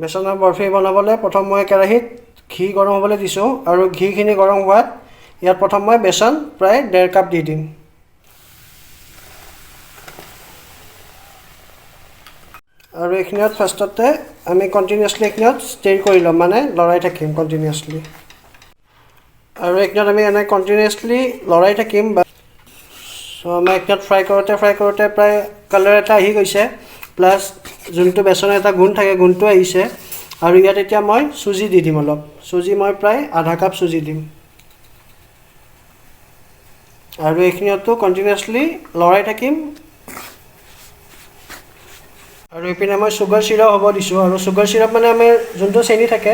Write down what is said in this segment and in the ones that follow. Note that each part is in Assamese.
বেচনৰ বৰফি বনাবলৈ প্ৰথম মই কেৰাহীত ঘি গৰম হ'বলৈ দিছোঁ আৰু ঘিখিনি গৰম হোৱাত ইয়াত প্ৰথম মই বেচন প্ৰায় 1.5 কাপ দি দিম। আৰু এইখিনিত ফাৰ্ষ্টতে আমি কণ্টিনিউৱাছলি এইখিনিত ষ্টিৰ কৰি ল'ম, মানে লৰাই থাকিম কণ্টিনিউৱাছলি। আৰু এইখিনিত আমি এনে কণ্টিনিউৱাছলি লৰাই থাকিম। চ' আমি এইখিনিত ফ্ৰাই কৰোঁতে প্ৰায় কালাৰ এটা আহি গৈছে, প্লাছ যোনটো বেচনৰ এটা গোন্ধ থাকে গোন্ধটো আহিছে। আৰু ইয়াত এতিয়া মই চুজি দি দিম অলপ। চুজি মই প্ৰায় আধা কাপ চুজি দিম। আৰু এইখিনিতো কণ্টিনিউৱাছলি লৰাই থাকিম। আৰু এইপিনে মই চুগাৰ চিৰাপ হ'ব দিছোঁ। আৰু চুগাৰ চিৰাপ মানে আমাৰ যোনটো চেনি থাকে,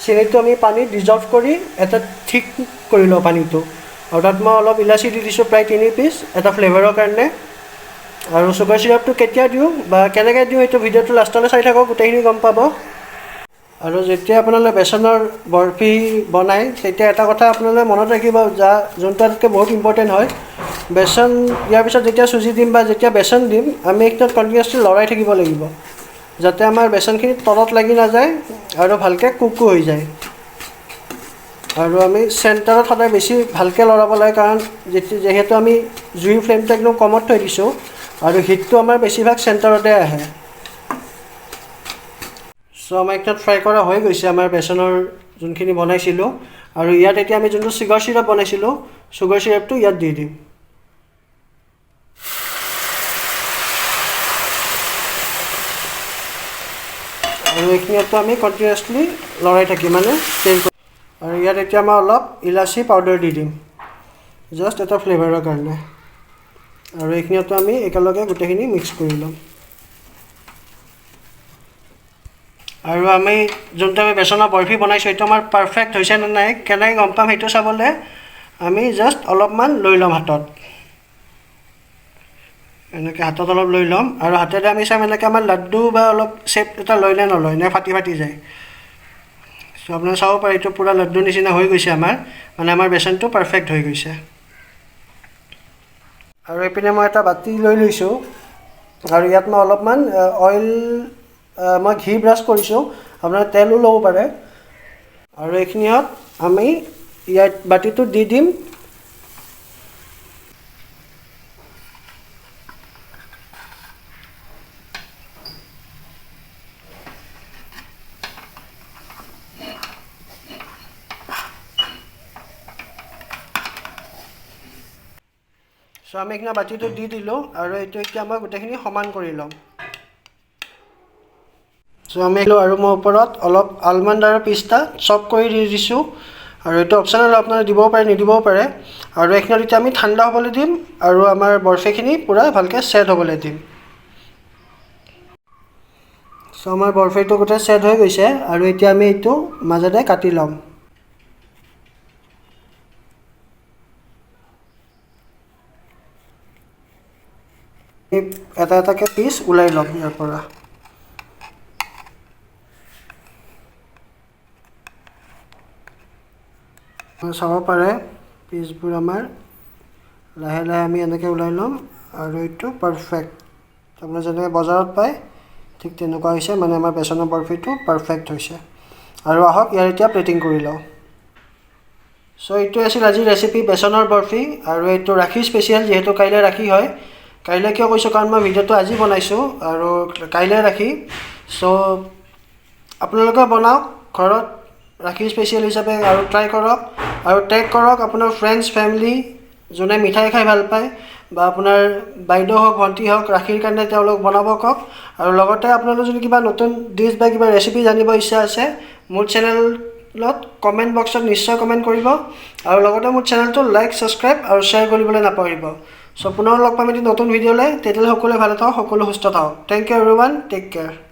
চেনিটো আমি পানীত ডিজলভ কৰি এটা ঠিক কৰি লওঁ পানীটো। আৰু তাত মই অলপ ইলাচি দি দিছোঁ প্ৰায় 3 পিচ এটা ফ্লেভাৰৰ কাৰণে। আৰু চুগাৰ চিৰাপটো কেতিয়া দিওঁ বা কেনেকৈ দিওঁ এইটো ভিডিঅ'টো লাষ্টলৈ চাই থাকক, গোটেইখিনি গম পাব। আৰু যেতিয়া আপোনালোকে বেচনৰ বৰফি বনায় তেতিয়া এটা কথা আপোনালোকে মনত ৰাখিব, যোনটো আটাইতকৈ বহুত ইম্পৰ্টেণ্ট হয়। বেচন দিয়াৰ পিছত যেতিয়া চুজি দিম বা যেতিয়া বেচন দিম, আমি একদম কণ্টিনিউৱাছলি লৰাই থাকিব লাগিব, যাতে আমাৰ বেচনখিনি তলত লাগি নাযায় আৰু ভালকৈ কুকো হৈ যায়। আৰু আমি চেণ্টাৰত সদায় বেছি ভালকৈ লৰাব লাগে, কাৰণ যিহেতু আমি জুইৰ ফ্লেমটো একদম কমত থৈ দিছোঁ আৰু হিটটো আমাৰ বেছিভাগ চেণ্টাৰতে আহে। চ' আমাৰ একদম ফ্ৰাই কৰা হৈ গৈছে আমাৰ বেচনৰ যোনখিনি বনাইছিলোঁ। আৰু ইয়াত এতিয়া আমি যোনটো চুগাৰ চিৰাপ বনাইছিলোঁ, চুগাৰ চিৰাপটো ইয়াত দি দিম। আৰু এইখিনিতো আমি কণ্টিনিউৱাছলি লৰাই থাকিম, মানে ষ্টিৰ কৰি। আৰু ইয়াত এতিয়া মই অলপ ইলাচি পাউডাৰ দি দিম, জাষ্ট এটা ফ্লেভাৰৰ কাৰণে। আৰু এইখিনিতো আমি একেলগে গোটেইখিনি মিক্স কৰি ল'ম। আৰু আমি যোনটো আমি বেচনৰ বৰফি বনাইছোঁ সেইটো আমাৰ পাৰফেক্ট হৈছে নে নাই, কেনেকৈ গম পাম সেইটো চাবলৈ আমি জাষ্ট অলপমান লৈ ল'ম হাতত। এনেকৈ হাতত অলপ লৈ ল'ম আৰু হাতেৰে আমি চাম এনেকৈ আমাৰ লাড্ডু বা অলপ শ্বেপ এটা লয় নে নলয়, নে ফাটি ফাটি যায়। চ' আপোনালোকে চাব পাৰে এইটো পূৰা লাড্ডুৰ নিচিনা হৈ গৈছে আমাৰ, মানে আমাৰ বেচনটো পাৰফেক্ট হৈ গৈছে। আৰু এইপিনে মই এটা বাতি লৈ লৈছোঁ আৰু ইয়াত মই অলপমান অইল, মই ঘি ব্ৰাছ কৰিছোঁ, আপোনাৰ তেলো ল'ব পাৰে। আৰু এইখিনিত আমি ইয়াত বাতিটোত দি দিম চ' আমি এইখিনি বাতিটো দি দিলোঁ আৰু এইটো এতিয়া মই গোটেইখিনি সমান কৰি ল'ম। চ' আমি আৰু মই ওপৰত অলপ আলমণ্ড আৰু পিষ্টা চপ কৰি দি দিছোঁ। আৰু এইটো অপশ্যনেল, আপোনালোকে দিবও পাৰে নিদিবও পাৰে। আৰু এইখিনিত এতিয়া আমি ঠাণ্ডা হ'বলৈ দিম আৰু আমাৰ বৰফিখিনি পূৰা ভালকৈ ছেট হ'বলৈ দিম। চ' আমাৰ বৰফিটো গোটেই ছেট হৈ গৈছে আৰু এতিয়া আমি এইটো মাজেৰে কাটি ল'ম। এটা এটাকৈ পিচ ওলাই ল'ম ইয়াৰ পৰা। চাব পাৰে পিচবোৰ আমাৰ লাহে লাহে আমি এনেকৈ ওলাই ল'ম আৰু এইটো পাৰফেক্ট আপোনাৰ যেনেকৈ বজাৰত পায় ঠিক তেনেকুৱা হৈছে, মানে আমাৰ বেচনৰ বৰফিটো পাৰফেক্ট হৈছে। আৰু আহক ইয়াৰ এতিয়া প্লেটিং কৰি লওঁ। চ' এইটোৱে আছিল আজিৰ ৰেচিপি বেচনৰ বৰফি। আৰু এইটো ৰাখী স্পেচিয়েল, যিহেতু কাইলৈ ৰাখী হয়। কাইলৈ কিয় কৈছোঁ, কাৰণ মই ভিডিঅ'টো আজি বনাইছোঁ আৰু কাইলৈ ৰাখী। চ' আপোনালোকে বনাওক ঘৰত ৰাখী স্পেচিয়েল হিচাপে আৰু ট্ৰাই কৰক আৰু টেগ কৰক আপোনাৰ ফ্ৰেণ্ডছ ফেমিলি যোনে মিঠাই খাই ভাল পায়, বা আপোনাৰ বাইদেউ হওক ভণ্টি হওক ৰাখীৰ কাৰণে তেওঁলোক বনাব কওক। আৰু লগতে আপোনালোকৰ যদি কিবা নতুন ডিছ বা কিবা ৰেচিপি জানিব ইচ্ছা আছে, মোৰ চেনেলত কমেণ্ট বক্সত নিশ্চয় কমেণ্ট কৰিব। আৰু লগতে মোৰ চেনেলটো লাইক ছাবস্ক্ৰাইব আৰু শ্বেয়াৰ কৰিবলৈ নাপাহৰিব। চ' পুনৰ লগ পাম এটি নতুন ভিডিঅ'লৈ, তেতিয়াহ'লে সকলোৱে ভালে থাকক, সকলো সুস্থ থাকক। Thank you everyone, take care.